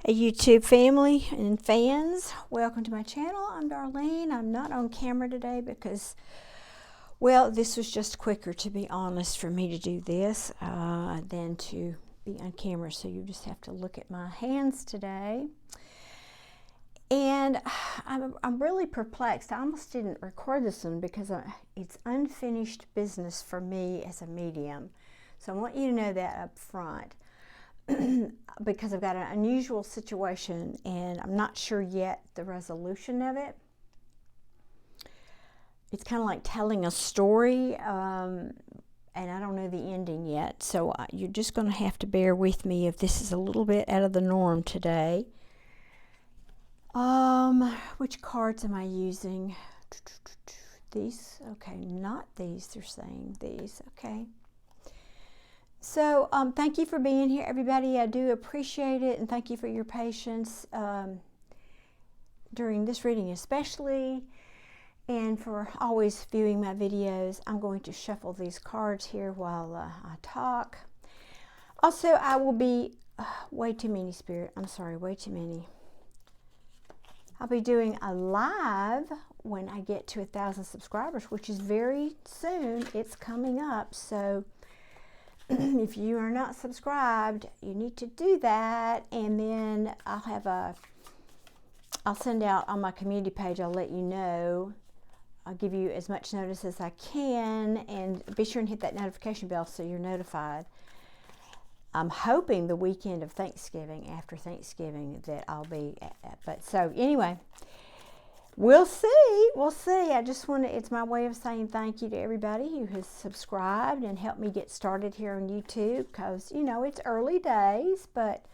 Hey YouTube family and fans, welcome to my channel. I'm Darlene. I'm not on camera today because, well, this was just quicker, to be honest, for me to do this than to be on camera. So you just have to look at my hands today. And I'm really perplexed. I almost didn't record this one because it's unfinished business for me as a medium. So I want you to know that up front. Because I've got an unusual situation and I'm not sure yet the resolution of it. It's kind of like telling a story and I don't know the ending yet, so you're just going to have to bear with me if this is a little bit out of the norm today. Which cards am I using? These? Okay, not these. They're saying these. Okay. So thank you for being here, everybody. I do appreciate it, and thank you for your patience during this reading especially, and for always viewing my videos. I'm going to shuffle these cards here while I talk. Also, I will be way too many, Spirit. I'm sorry, way too many. I'll be doing a live when I get to 1,000 subscribers, which is very soon. It's coming up, so if you are not subscribed, you need to do that. And then I'll send out on my community page, I'll let you know. I'll give you as much notice as I can, and be sure and hit that notification bell so you're notified. I'm hoping the weekend of Thanksgiving, after Thanksgiving, that I'll be at. But so anyway, we'll see. We'll see. I just want to, it's my way of saying thank you to everybody who has subscribed and helped me get started here on YouTube, because, you know, it's early days, but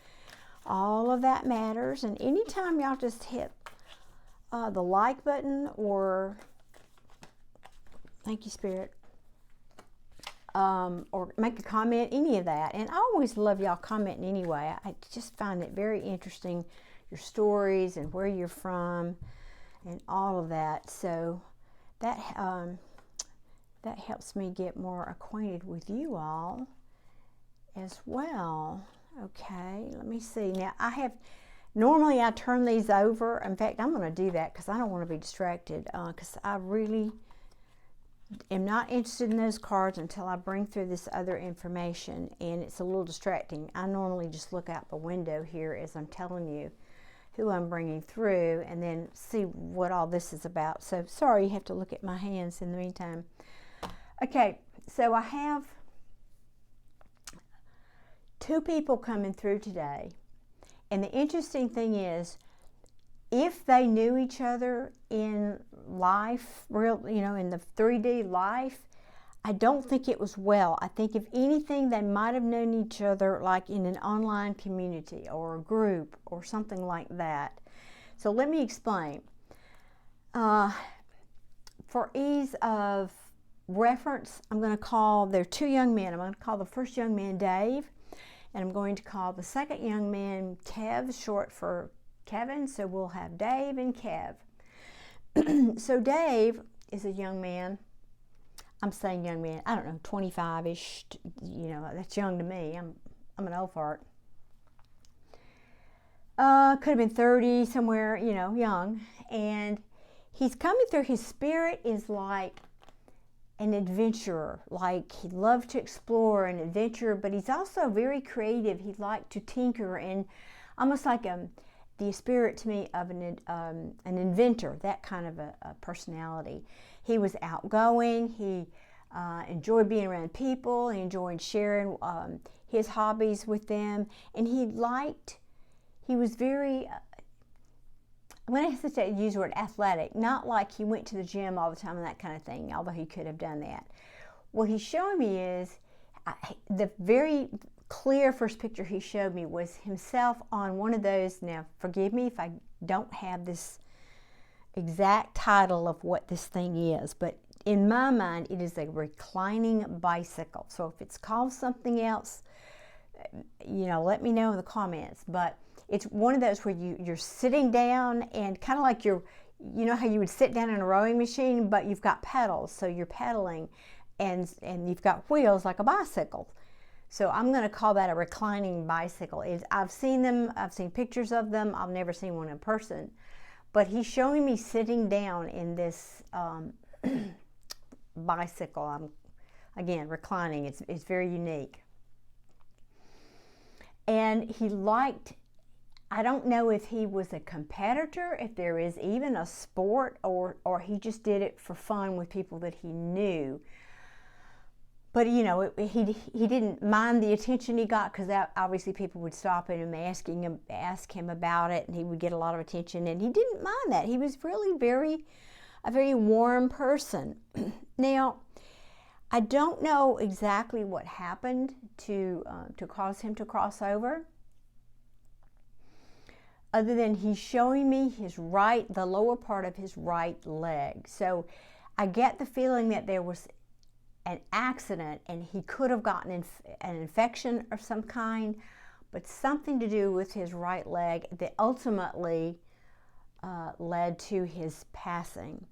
all of that matters. And anytime y'all just hit the like button, or thank you, Spirit, or make a comment, any of that. And I always love y'all commenting anyway. I just find it very interesting, your stories and where you're from and all of that. So that that helps me get more acquainted with you all as well. Okay, let me see. Now normally I turn these over. In fact, I'm going to do that because I don't want to be distracted, because I really am not interested in those cards until I bring through this other information, and it's a little distracting. I normally just look out the window here as I'm telling you who I'm bringing through, and then see what all this is about. So sorry you have to look at my hands in the meantime. Okay, so I have two people coming through today, and the interesting thing is, if they knew each other in life, real, you know, in the 3D life, I don't think it was well. I think if anything, they might have known each other like in an online community or a group or something like that. So let me explain. For ease of reference, I'm going to call, they're two young men. I'm going to call the first young man Dave, and I'm going to call the second young man Kev, short for Kevin. So we'll have Dave and Kev. So Dave is a young man. I'm saying young man, I don't know, 25-ish, you know, that's young to me. I'm an old fart. Could have been 30, somewhere, you know, young. And he's coming through, his spirit is like an adventurer. Like, he loved to explore and adventure, but he's also very creative. He liked to tinker, and almost like the spirit to me of an inventor, that kind of a personality. He was outgoing. He enjoyed being around people. He enjoyed sharing his hobbies with them. And he was very, I'm going to hesitate to use the word athletic, not like he went to the gym all the time and that kind of thing, although he could have done that. What he's showing me is, the very clear first picture he showed me was himself on one of those, now forgive me if I don't have this exact title of what this thing is, but in my mind it is a reclining bicycle. So if it's called something else, you know, let me know in the comments. But it's one of those where you're sitting down, and kind of like you know how you would sit down in a rowing machine, but you've got pedals, so you're pedaling, and you've got wheels like a bicycle. So I'm going to call that a reclining bicycle. I've seen them, I've seen pictures of them, I've never seen one in person. But he's showing me sitting down in this bicycle. I'm, again, reclining. It's very unique. And he liked, I don't know if he was a competitor, if there is even a sport, or he just did it for fun with people that he knew. But, you know, he didn't mind the attention he got, because obviously people would stop him and ask him about it, and he would get a lot of attention, and he didn't mind that. He was really a very warm person. Now, I don't know exactly what happened to cause him to cross over, other than he's showing me the lower part of his right leg. So I get the feeling that there was an accident and he could have gotten an infection of some kind, but something to do with his right leg that ultimately led to his passing.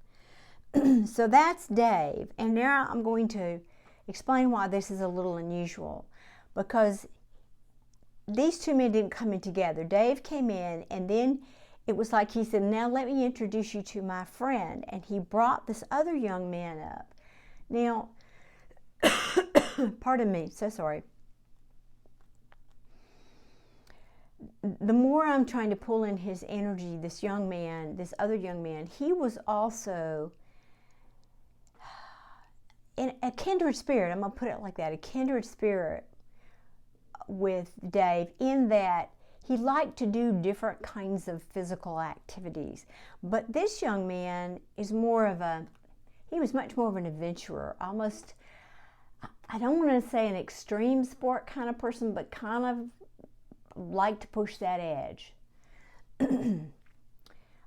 So that's Dave. And now I'm going to explain why this is a little unusual, because these two men didn't come in together. Dave came in, and then it was like he said, now let me introduce you to my friend. And he brought this other young man up. Now, pardon me, so sorry. The more I'm trying to pull in his energy, this young man, this other young man, he was also in a kindred spirit. I'm going to put it like that, a kindred spirit with Dave, in that he liked to do different kinds of physical activities. But this young man is he was much more of an adventurer, almost, I don't want to say an extreme sport kind of person, but kind of like to push that edge.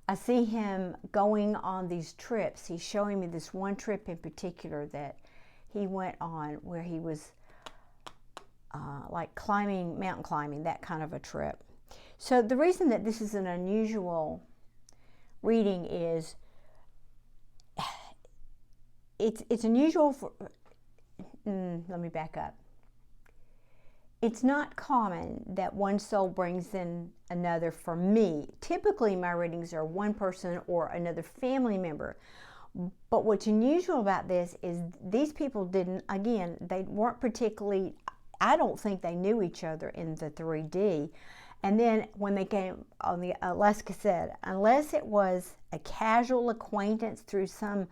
I see him going on these trips. He's showing me this one trip in particular that he went on, where he was like mountain climbing, that kind of a trip. So the reason that this is an unusual reading is it's unusual for, let me back up. It's not common that one soul brings in another for me. Typically, my readings are one person or another family member. But what's unusual about this is these people they weren't particularly, I don't think they knew each other in the 3D. And then when they came on the, like I said, unless it was a casual acquaintance through some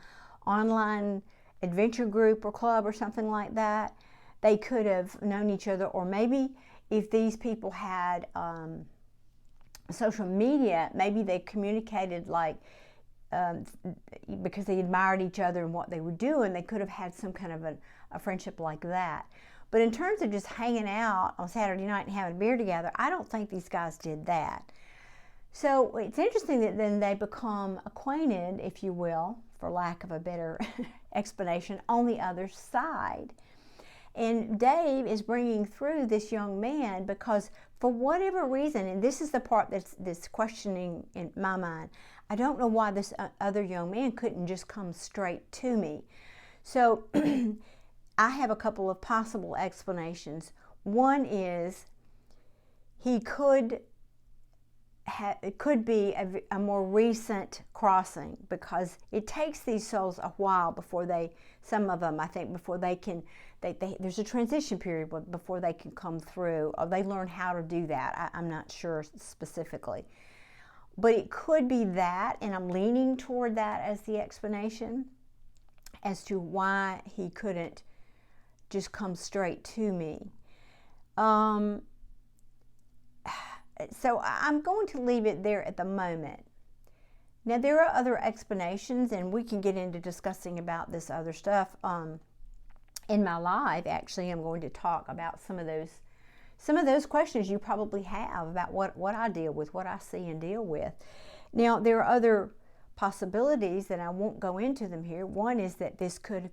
online adventure group or club or something like that, they could have known each other. Or maybe if these people had social media, maybe they communicated because they admired each other and what they were doing, they could have had some kind of a friendship like that. But in terms of just hanging out on Saturday night and having a beer together, I don't think these guys did that. So it's interesting that then they become acquainted, if you will, for lack of a better explanation, on the other side. And Dave is bringing through this young man because for whatever reason, and this is the part that's questioning in my mind, I don't know why this other young man couldn't just come straight to me. So I have a couple of possible explanations. One is it could be a more recent crossing, because it takes these souls a while before some of them, I think, before they can, there's a transition period before they can come through, or they learn how to do that. I'm not sure specifically. But it could be that, and I'm leaning toward that as the explanation as to why he couldn't just come straight to me. So I'm going to leave it there at the moment. Now, there are other explanations, and we can get into discussing about this other stuff. In my live, actually, I'm going to talk about some of those questions you probably have about what I deal with, what I see and deal with. Now, there are other possibilities that I won't go into them here. One is that this could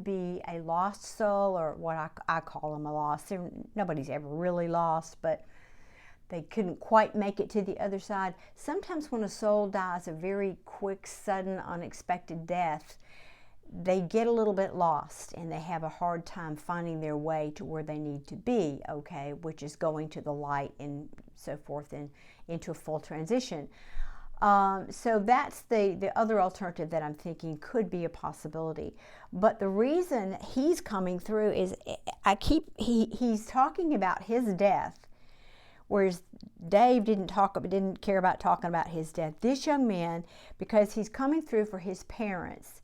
be a lost soul, or what I call them a lost. Nobody's ever really lost, but they couldn't quite make it to the other side. Sometimes when a soul dies a very quick, sudden, unexpected death, they get a little bit lost and they have a hard time finding their way to where they need to be, okay, which is going to the light and so forth and into a full transition. So that's the other alternative that I'm thinking could be a possibility. But the reason he's coming through is he's talking about his death, whereas Dave didn't care about talking about his death. This young man, because he's coming through for his parents,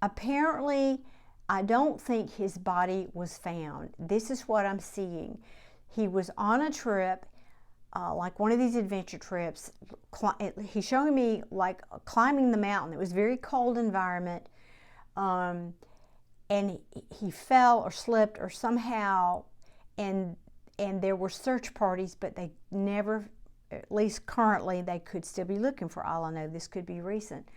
apparently, I don't think his body was found. This is what I'm seeing. He was on a trip, like one of these adventure trips. He's showing me like climbing the mountain. It was a very cold environment. And he fell or slipped or somehow, and there were search parties, but they never, at least currently, they could still be looking for all I know. This could be recent.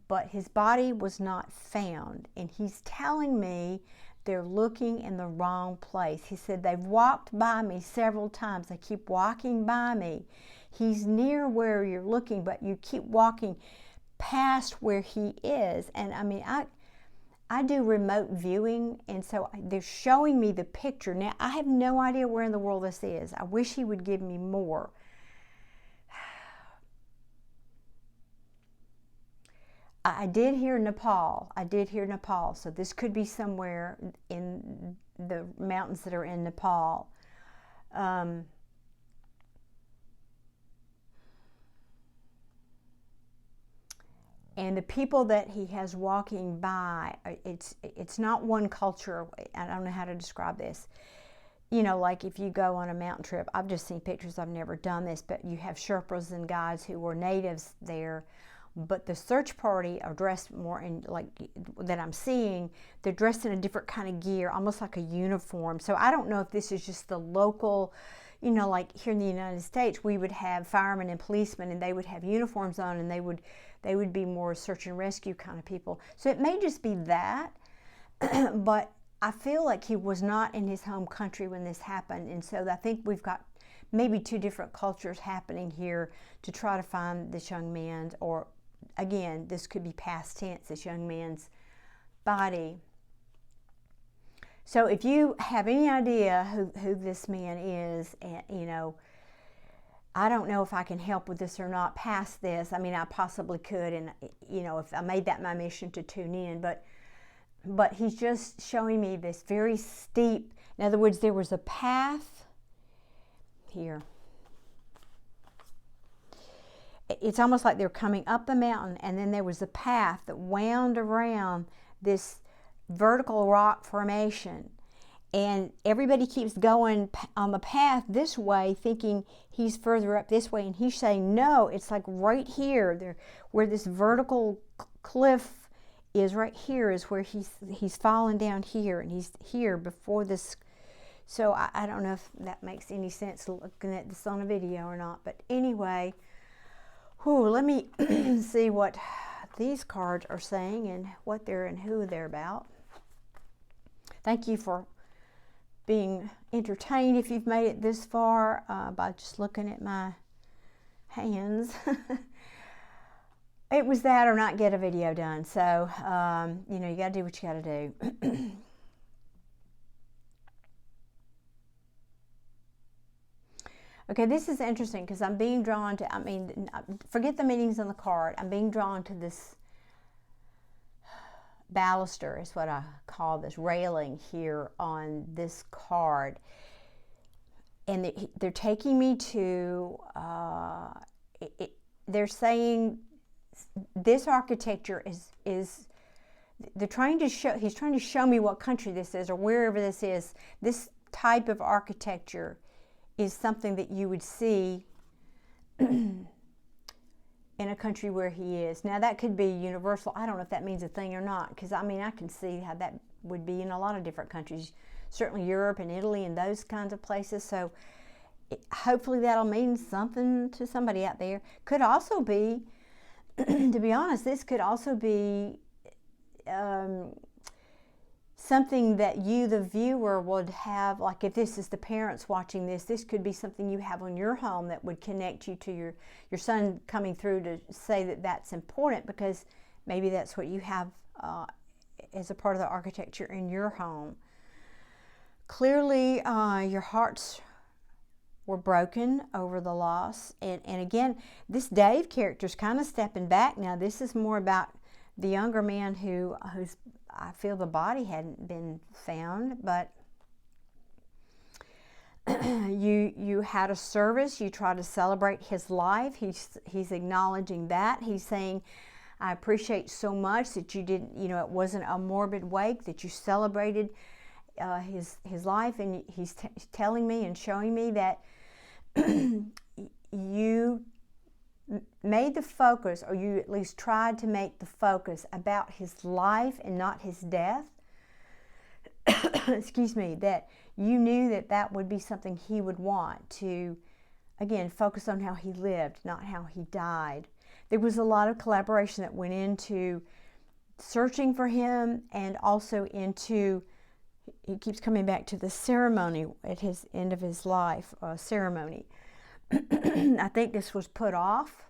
But his body was not found, and he's telling me they're looking in the wrong place. He said, they've walked by me several times. They keep walking by me. He's near where you're looking, but you keep walking past where he is. And I mean, I do remote viewing, and so they're showing me the picture. Now, I have no idea where in the world this is. I wish he would give me more. I did hear Nepal. So this could be somewhere in the mountains that are in Nepal. And the people that he has walking by, it's not one culture. I don't know how to describe this. You know, like if you go on a mountain trip, I've just seen pictures, I've never done this, but you have Sherpas and guides who were natives there. But the search party are dressed more in, like, that I'm seeing, they're dressed in a different kind of gear, almost like a uniform. So I don't know if this is just the local, you know, like here in the United States, we would have firemen and policemen, and they would have uniforms on, and they would be more search and rescue kind of people. So it may just be that, but I feel like he was not in his home country when this happened, and so I think we've got maybe two different cultures happening here to try to find this young man's, or again, this could be past tense, this young man's body. So if you have any idea who this man is, and, you know, I don't know if I can help with this or not past this. I mean, I possibly could, and, you know, if I made that my mission to tune in, but he's just showing me this very steep, in other words, there was a path here. It's almost like they're coming up the mountain, and then there was a path that wound around this vertical rock formation, and everybody keeps going on the path this way thinking he's further up this way, and he's saying no, it's like right here, there where this vertical cliff is, right here is where he's fallen down here, and he's here before this. So I don't know if that makes any sense looking at this on a video or not, but anyway, let me see what these cards are saying and what they're and who they're about. Thank you for being entertained if you've made it this far by just looking at my hands. It was that or not get a video done. So, you know, you got to do what you got to do. Okay, this is interesting because I'm being drawn to, I mean, forget the meanings on the card. I'm being drawn to this baluster is what I call this railing here on this card. And they're taking me to, they're saying this architecture is, they're trying to show, he's trying to show me what country this is or wherever this is. This type of architecture is something that you would see in a country where he is. Now that could be universal. I don't know if that means a thing or not, because I mean I can see how that would be in a lot of different countries, certainly Europe and Italy and those kinds of places. So hopefully that'll mean something to somebody out there. Could also be, to be honest, this could also be something that you, the viewer, would have, like if this is the parents watching this, this could be something you have on your home that would connect you to your son coming through to say that that's important, because maybe that's what you have as a part of the architecture in your home. Clearly, your hearts were broken over the loss. And again, this Dave character is kind of stepping back now. This is more about the younger man who's, I feel the body hadn't been found, but you had a service, you tried to celebrate his life. He's acknowledging that. He's saying, I appreciate so much that you didn't, it wasn't a morbid wake, that you celebrated his life, and he's telling me and showing me that you made the focus, or you at least tried to make the focus about his life and not his death. Excuse me, that you knew that that would be something he would want to, again, focus on how he lived, not how he died. There was a lot of collaboration that went into searching for him, and also into, he keeps coming back to the ceremony at his end of his life, ceremony. I think this was put off.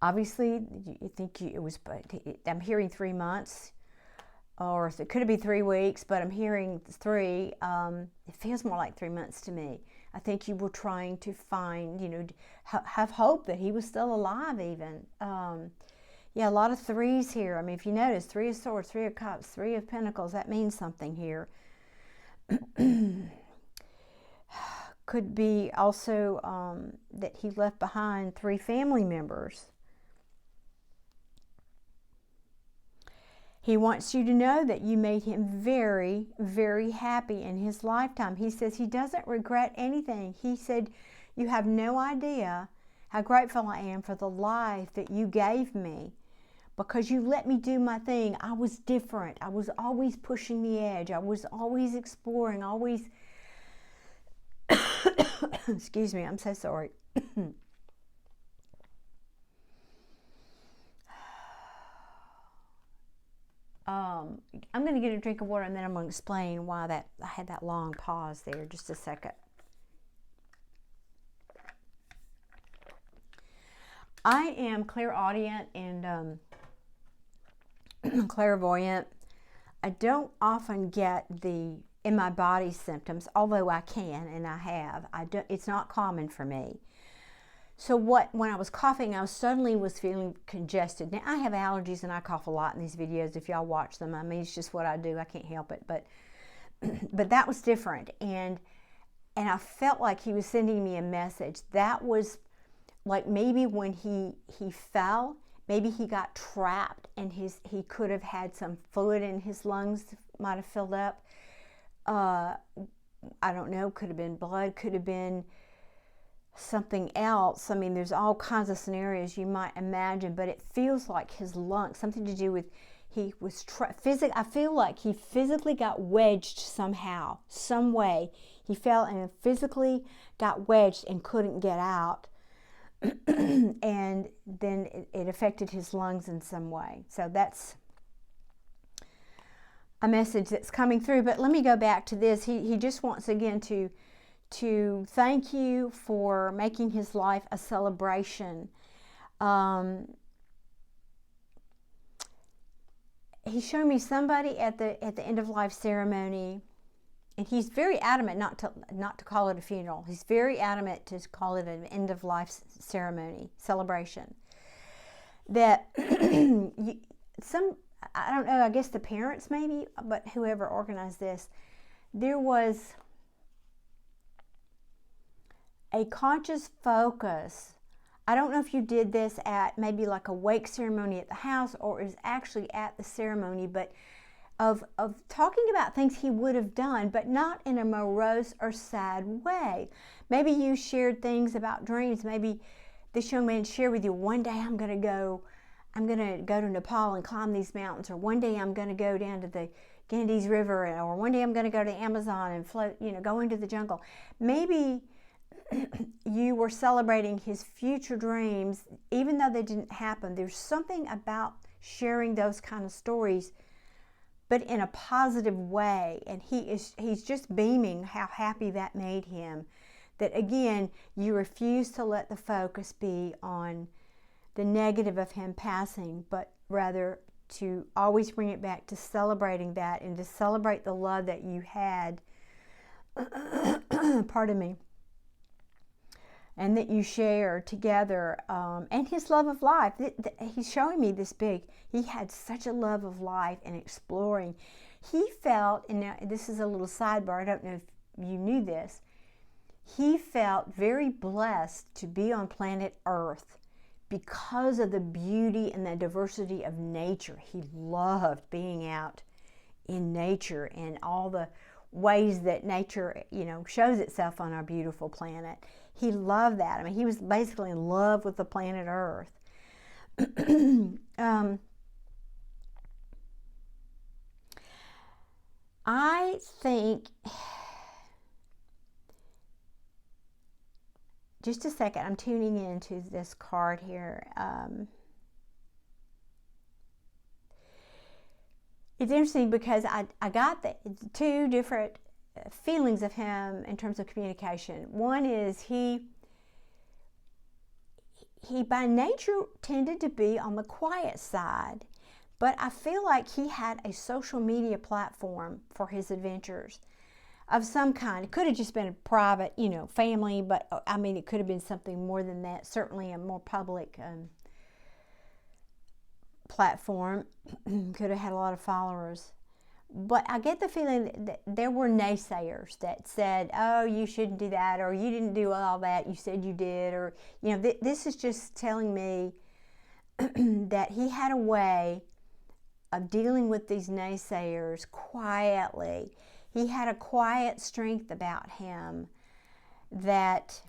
Obviously, you think it was, I'm hearing 3 months, or it could be 3 weeks, but I'm hearing 3. It feels more like 3 months to me. I think you were trying to find, have hope that he was still alive even. Yeah, a lot of 3s here. I mean, if you notice, 3 of Swords, 3 of Cups, 3 of Pentacles, that means something here. Could be also that he left behind 3 family members. He wants you to know that you made him very, very happy in his lifetime. He says he doesn't regret anything. He said, you have no idea how grateful I am for the life that you gave me, because you let me do my thing. I was different. I was always pushing the edge. I was always exploring, always... Excuse me, I'm so sorry. I'm going to get a drink of water, and then I'm going to explain why I had that long pause there. Just a second. I am clairaudient and clairvoyant. I don't often get the in my body symptoms, although I can, and I have. It's not common for me. So when I was coughing, I suddenly was feeling congested. Now, I have allergies and I cough a lot in these videos if y'all watch them. I mean, it's just what I do. I can't help it. But that was different. And I felt like he was sending me a message. That was like maybe when he fell, maybe he got trapped and he could have had some fluid in his lungs, might have filled up. I don't know, could have been blood, could have been something else. I mean, there's all kinds of scenarios you might imagine, but it feels like his lungs, something to do with he was I feel like he physically got wedged somehow, some way. He fell and physically got wedged and couldn't get out. And then it affected his lungs in some way. So that's a message that's coming through. But let me go back to this. He just wants again to thank you for making his life a celebration. He showed me somebody at the end of life ceremony, and he's very adamant not to call it a funeral. He's very adamant to call it an end of life ceremony, celebration. That I don't know, I guess the parents maybe, but whoever organized this, there was a conscious focus. I don't know if you did this at maybe like a wake ceremony at the house, or is actually at the ceremony, but of talking about things he would have done, but not in a morose or sad way. Maybe you shared things about dreams. Maybe this young man shared with you, one day I'm going to go to Nepal and climb these mountains, or one day I'm going to go down to the Ganges River, or one day I'm going to go to the Amazon and float, go into the jungle. Maybe you were celebrating his future dreams, even though they didn't happen. There's something about sharing those kind of stories but in a positive way. And he's just beaming how happy that made him. That again, you refuse to let the focus be on the negative of him passing, but rather to always bring it back to celebrating that and to celebrate the love that you had, pardon me, and that you share together, and his love of life. He's showing me this big. He had such a love of life and exploring. He felt, and now this is a little sidebar, I don't know if you knew this, he felt very blessed to be on planet Earth because of the beauty and the diversity of nature. He loved being out in nature and all the ways that nature, shows itself on our beautiful planet. He loved that. I mean, he was basically in love with the planet Earth. I think, just a second, I'm tuning into this card here. It's interesting because I got the two different feelings of him in terms of communication. One is he by nature tended to be on the quiet side, but I feel like he had a social media platform for his adventures of some kind. It could have just been a private, family, but I mean, it could have been something more than that. Certainly a more public platform. Could have had a lot of followers. But I get the feeling that there were naysayers that said, oh, you shouldn't do that, or you didn't do all that, you said you did, or, this is just telling me that he had a way of dealing with these naysayers quietly. He had a quiet strength about him that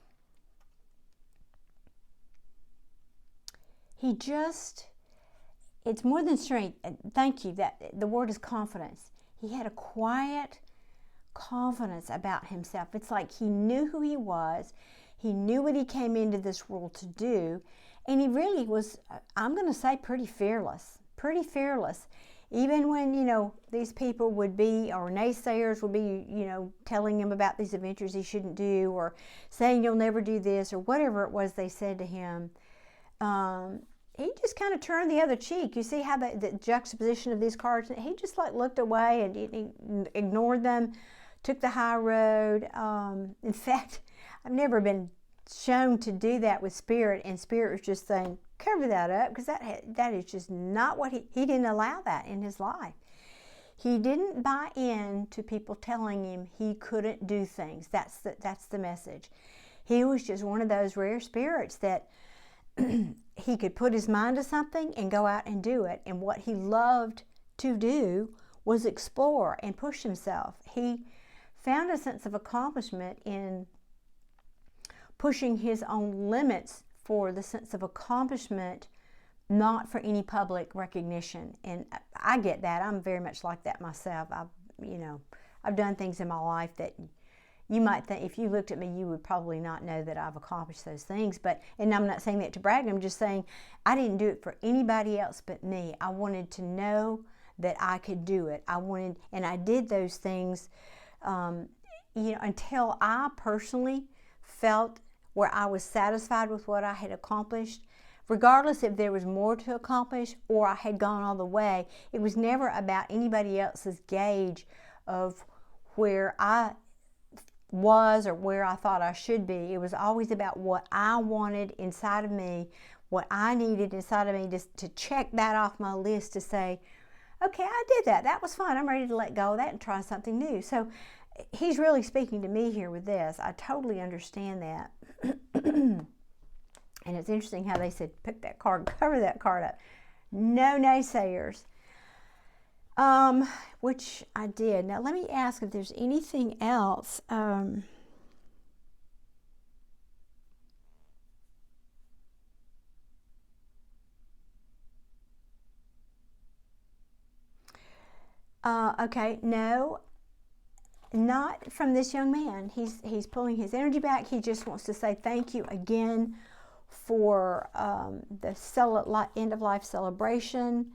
he just, it's more than strength. Thank you. That the word is confidence. He had a quiet confidence about himself. It's like he knew who he was. He knew what he came into this world to do. And he really was, I'm going to say, pretty fearless. Pretty fearless. Even when, these people would be, or naysayers would be, telling him about these adventures he shouldn't do, or saying you'll never do this, or whatever it was they said to him. He just kind of turned the other cheek. You see how the juxtaposition of these cards, he just looked away and he ignored them, took the high road. In fact, I've never been shown to do that with Spirit, and Spirit was just saying, cover that up, because that is just not what he didn't allow that in his life. He didn't buy in to people telling him he couldn't do things. That's the message. He was just one of those rare spirits that he could put his mind to something and go out and do it. And what he loved to do was explore and push himself. He found a sense of accomplishment in pushing his own limits for the sense of accomplishment, not for any public recognition. And I get that. I'm very much like that myself. I've done things in my life that you might think, if you looked at me, you would probably not know that I've accomplished those things. And I'm not saying that to brag. I'm just saying I didn't do it for anybody else but me. I wanted to know that I could do it. And I did those things, until I personally felt where I was satisfied with what I had accomplished. Regardless if there was more to accomplish or I had gone all the way, it was never about anybody else's gauge of where I was or where I thought I should be. It was always about what I wanted inside of me, what I needed inside of me, just to check that off my list to say, okay, I did that. That was fun. I'm ready to let go of that and try something new. So he's really speaking to me here with this. I totally understand that. And it's interesting how they said, pick that card, cover that card up. No naysayers. Which I did. Now let me ask if there's anything else. Okay, no, not from this young man. He's pulling his energy back. He just wants to say thank you again for the end of life celebration.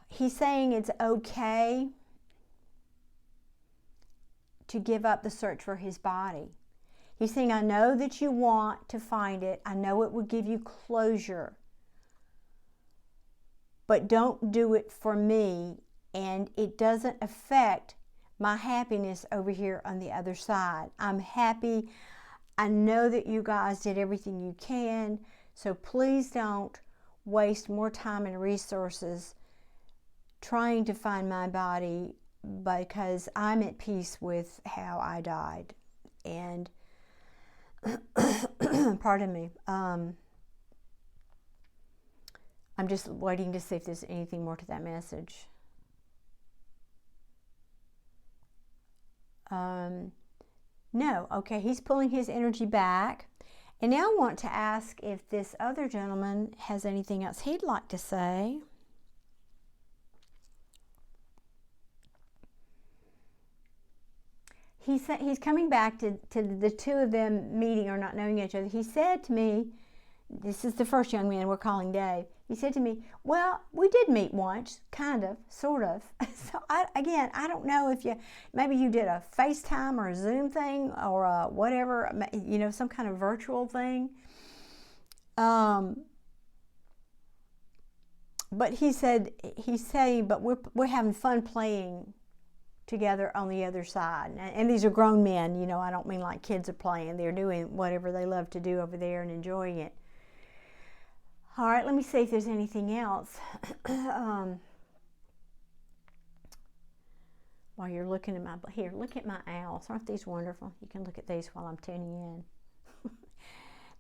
he's saying it's okay to give up the search for his body. He's saying, I know that you want to find it. I know it would give you closure. But don't do it for me, and it doesn't affect my happiness over here on the other side. I'm happy. I know that you guys did everything you can, so please don't waste more time and resources trying to find my body, because I'm at peace with how I died. And pardon me, I'm just waiting to see if there's anything more to that message. No, okay, he's pulling his energy back. And now I want to ask if this other gentleman has anything else he'd like to say. He's coming back to the two of them meeting or not knowing each other. He said to me, this is the first young man we're calling Dave. He said to me, well, we did meet once, kind of, sort of. So, again, I don't know if maybe you did a FaceTime or a Zoom thing or a whatever, you know, some kind of virtual thing. But he's saying, but we're having fun playing together on the other side. And these are grown men, you know, I don't mean like kids are playing. They're doing whatever they love to do over there and enjoying it. All right, let me see if there's anything else. While you're looking at look at my owls. Aren't these wonderful? You can look at these while I'm tuning in.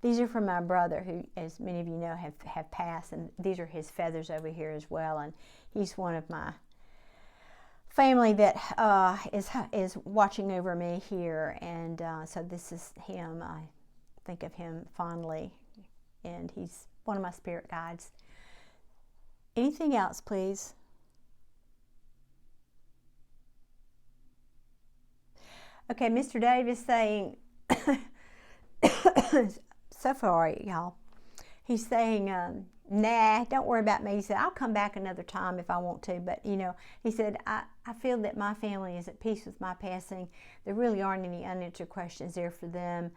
These are from my brother, who, as many of you know, have passed, and these are his feathers over here as well. And he's one of my family that is watching over me here, and so this is him. I think of him fondly, and he's one of my spirit guides. Anything else, please? Okay, Mr. Dave is saying, so far, y'all, he's saying, nah, don't worry about me. He said, I'll come back another time if I want to. But, you know, he said, I feel that my family is at peace with my passing. There really aren't any unanswered questions there for them.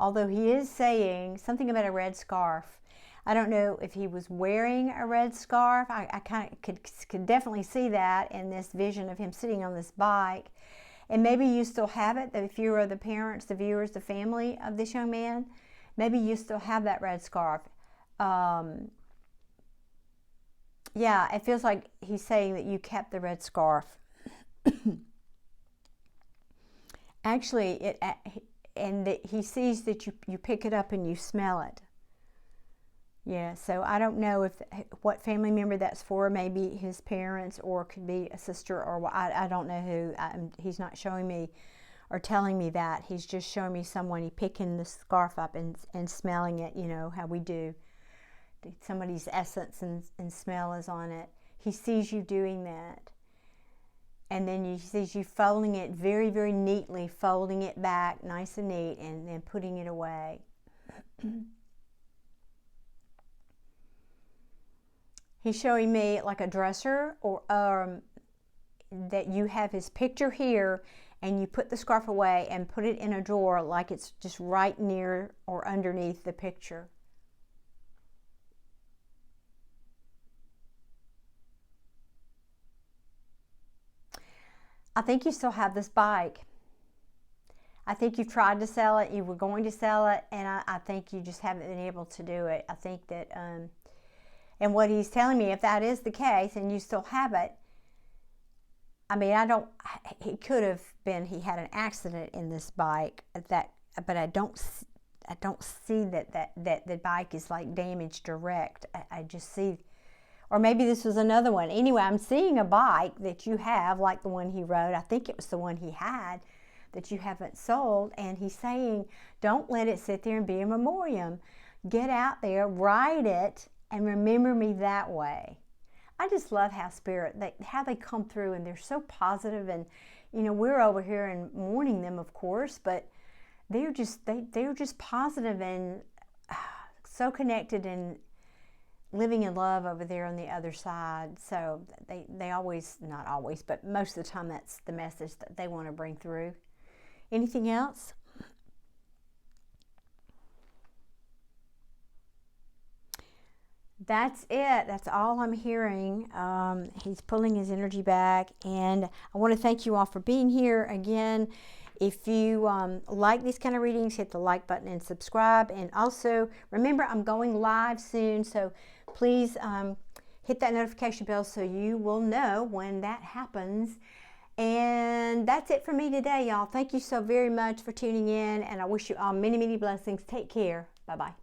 Although he is saying something about a red scarf. I don't know if he was wearing a red scarf. I kind of could definitely see that in this vision of him sitting on this bike. And maybe you still have it, if you are the parents, the viewers, the family of this young man, maybe you still have that red scarf. Yeah, it feels like he's saying that you kept the red scarf. Actually, and that he sees that you pick it up and you smell it. Yeah, so I don't know what family member that's for. Maybe his parents, or could be a sister, or I don't know who. He's not showing me or telling me that. He's just showing me someone picking the scarf up and smelling it, you know, how we do. Somebody's essence and smell is on it. He sees you doing that. And then he sees you folding it very, very neatly, folding it back nice and neat, and then putting it away. He's showing me like a dresser, or that you have his picture here, and you put the scarf away and put it in a drawer, like it's just right near or underneath the picture. I think you still have this bike. I think you've tried to sell it, you were going to sell it, and I think you just haven't been able to do it. I think that, and what he's telling me, if that is the case and you still have it, I mean, it could have been he had an accident in this bike, but I don't see that the bike is like damaged direct. I just see, or maybe this was another one. Anyway, I'm seeing a bike that you have, like the one he rode. I think it was the one he had that you haven't sold, and he's saying, don't let it sit there and be a memoriam. Get out there, ride it, and remember me that way. I just love how how they come through, and they're so positive, and you know, we're over here and mourning them, of course, but they're just positive and so connected, and living in love over there on the other side. So they always, not always, but most of the time that's the message that they want to bring through. Anything else? That's it. That's all I'm hearing. He's pulling his energy back, and I want to thank you all for being here again. If you like these kind of readings, hit the like button and subscribe. And also, remember, I'm going live soon, so please hit that notification bell so you will know when that happens. And that's it for me today, y'all. Thank you so very much for tuning in, and I wish you all many, many blessings. Take care. Bye-bye.